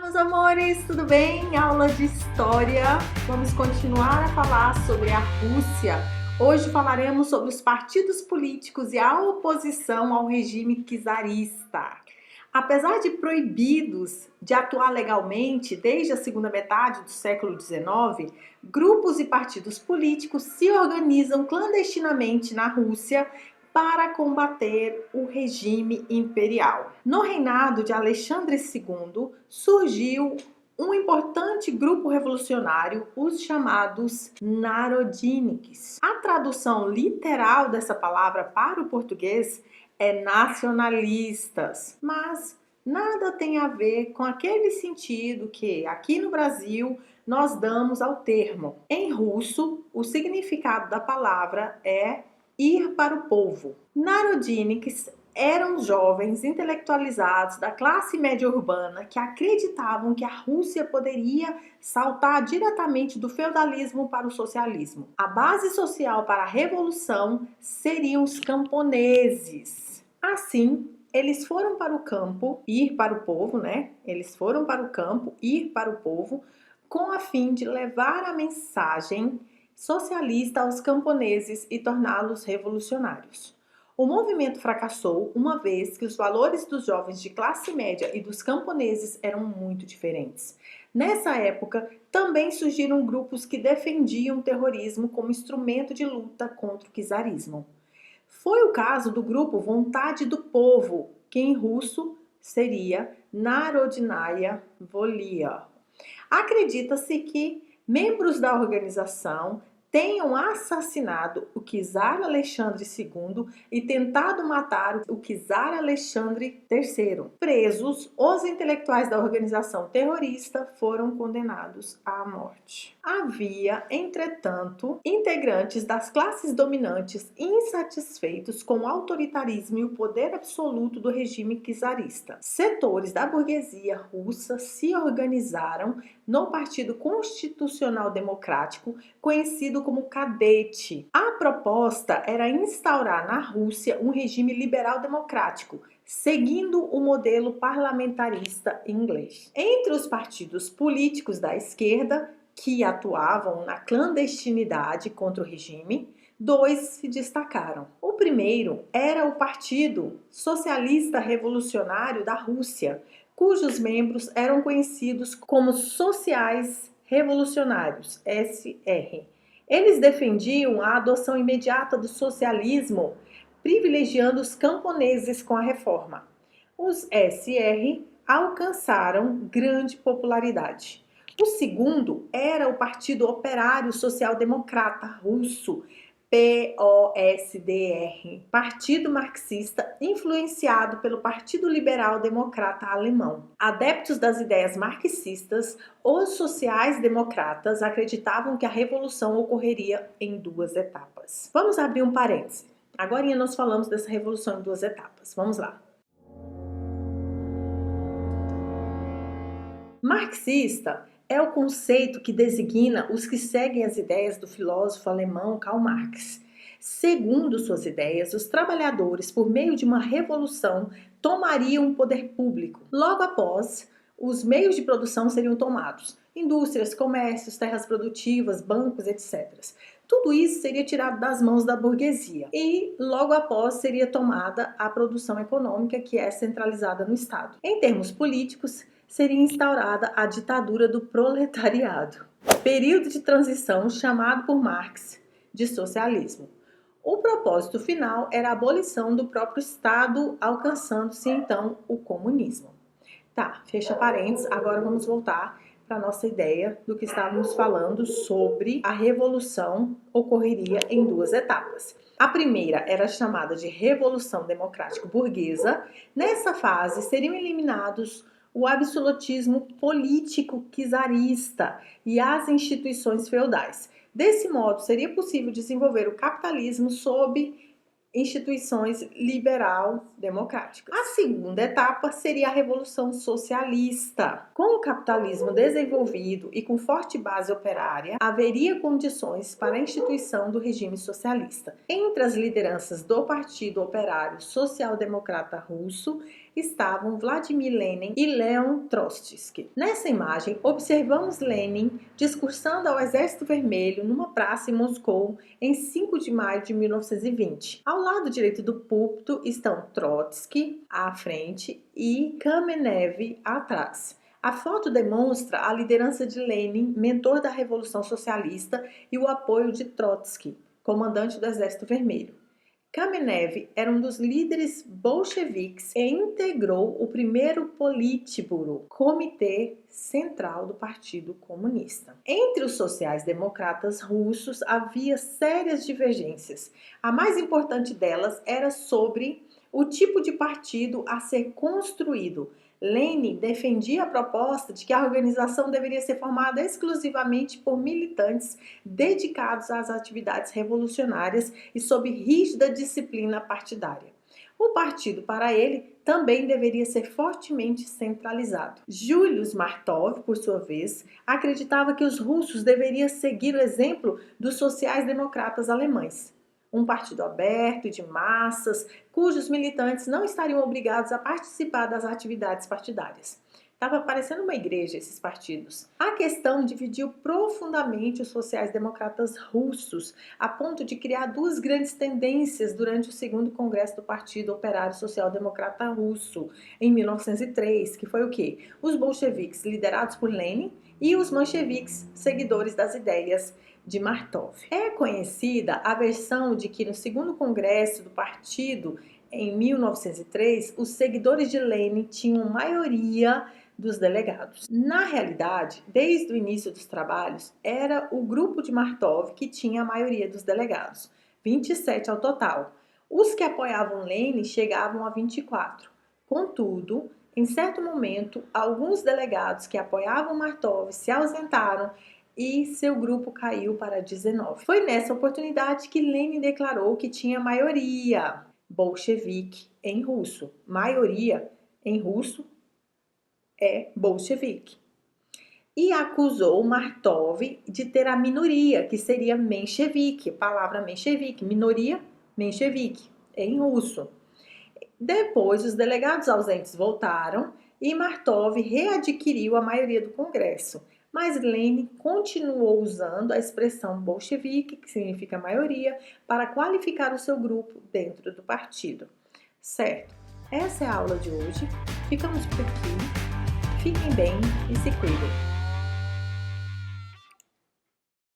Meus amores, tudo bem? Aula de História. Vamos continuar a falar sobre a Rússia. Hoje falaremos sobre os partidos políticos e a oposição ao regime czarista. Apesar de proibidos de atuar legalmente desde a segunda metade do século XIX, grupos e partidos políticos se organizam clandestinamente na Rússia para combater o regime imperial. No reinado de Alexandre II, surgiu um importante grupo revolucionário, os chamados Narodniks. A tradução literal dessa palavra para o português é nacionalistas, mas nada tem a ver com aquele sentido que aqui no Brasil nós damos ao termo. Em russo, o significado da palavra é ir para o povo. Narodniks eram jovens intelectualizados da classe média urbana que acreditavam que a Rússia poderia saltar diretamente do feudalismo para o socialismo. A base social para a revolução seriam os camponeses. Assim, eles foram para o campo, ir para o povo, Eles foram para o campo, ir para o povo, com a fim de levar a mensagem socialista aos camponeses e torná-los revolucionários. O movimento fracassou uma vez que os valores dos jovens de classe média e dos camponeses eram muito diferentes. Nessa época, também surgiram grupos que defendiam o terrorismo como instrumento de luta contra o czarismo. Foi o caso do grupo Vontade do Povo, que em russo seria Narodnaya Volia. Acredita-se que membros da organização tenham assassinado o czar Alexandre II e tentado matar o czar Alexandre III. Presos, os intelectuais da organização terrorista foram condenados à morte. Havia, entretanto, integrantes das classes dominantes insatisfeitos com o autoritarismo e o poder absoluto do regime czarista. Setores da burguesia russa se organizaram no Partido Constitucional Democrático, conhecido como Cadete. A proposta era instaurar na Rússia um regime liberal democrático, seguindo o modelo parlamentarista inglês. Entre os partidos políticos da esquerda, que atuavam na clandestinidade contra o regime, dois se destacaram. O primeiro era o Partido Socialista Revolucionário da Rússia, cujos membros eram conhecidos como sociais revolucionários, SR. Eles defendiam a adoção imediata do socialismo, privilegiando os camponeses com a reforma. Os SR alcançaram grande popularidade. O segundo era o Partido Operário Social Democrata Russo, POSDR, partido marxista influenciado pelo Partido Liberal Democrata Alemão. Adeptos das ideias marxistas, os sociais-democratas acreditavam que a revolução ocorreria em duas etapas. Vamos abrir um parêntese. Agora nós falamos dessa revolução em duas etapas. Vamos lá. Marxista é o conceito que designa os que seguem as ideias do filósofo alemão Karl Marx. Segundo suas ideias, os trabalhadores, por meio de uma revolução, tomariam o poder público. Logo após, os meios de produção seriam tomados. Indústrias, comércios, terras produtivas, bancos, etc. Tudo isso seria tirado das mãos da burguesia. E, logo após, seria tomada a produção econômica, que é centralizada no Estado. Em termos políticos, seria instaurada a ditadura do proletariado, período de transição chamado por Marx de socialismo. O propósito final era a abolição do próprio Estado, alcançando-se então o comunismo. Tá, fecha parênteses, agora vamos voltar para a nossa ideia do que estávamos falando sobre a revolução ocorreria em duas etapas. A primeira era chamada de Revolução Democrático-Burguesa. Nessa fase seriam eliminados o absolutismo político czarista e as instituições feudais. Desse modo, seria possível desenvolver o capitalismo sob instituições liberal-democráticas. A segunda etapa seria a Revolução Socialista. Com o capitalismo desenvolvido e com forte base operária, haveria condições para a instituição do regime socialista. Entre as lideranças do Partido Operário Social Democrata Russo estavam Vladimir Lenin e Leon Trotsky. Nessa imagem, observamos Lenin discursando ao Exército Vermelho numa praça em Moscou em 5 de maio de 1920. Ao lado direito do púlpito estão Trotsky à frente e Kamenev atrás. A foto demonstra a liderança de Lenin, mentor da Revolução Socialista, e o apoio de Trotsky, comandante do Exército Vermelho. Kamenev era um dos líderes bolcheviques e integrou o primeiro Politburo, Comitê Central do Partido Comunista. Entre os sociais-democratas russos havia sérias divergências. A mais importante delas era sobre o tipo de partido a ser construído. Lenin defendia a proposta de que a organização deveria ser formada exclusivamente por militantes dedicados às atividades revolucionárias e sob rígida disciplina partidária. O partido, para ele, também deveria ser fortemente centralizado. Julius Martov, por sua vez, acreditava que os russos deveriam seguir o exemplo dos sociais-democratas alemães. Um partido aberto e de massas, cujos militantes não estariam obrigados a participar das atividades partidárias. Estava parecendo uma igreja esses partidos. A questão dividiu profundamente os sociais-democratas russos, a ponto de criar duas grandes tendências durante o segundo congresso do Partido Operário Social-Democrata Russo, em 1903, que foi o quê? Os bolcheviques, liderados por Lenin, e os mencheviques, seguidores das ideias de Martov. É conhecida a versão de que no segundo congresso do partido, em 1903, os seguidores de Lenin tinham maioria dos delegados. Na realidade, desde o início dos trabalhos, era o grupo de Martov que tinha a maioria dos delegados, 27 ao total. Os que apoiavam Lenin chegavam a 24. Contudo, em certo momento, alguns delegados que apoiavam Martov se ausentaram e seu grupo caiu para 19. Foi nessa oportunidade que Lenin declarou que tinha maioria bolchevique em russo. Maioria em russo é bolchevique. E acusou Martov de ter a minoria, que seria menchevique. Palavra menchevique, minoria, menchevique, em russo. Depois, os delegados ausentes voltaram e Martov readquiriu a maioria do Congresso. Mas Lenin continuou usando a expressão bolchevique, que significa maioria, para qualificar o seu grupo dentro do partido. Certo? Essa é a aula de hoje. Ficamos por aqui. Fiquem bem e se cuidem.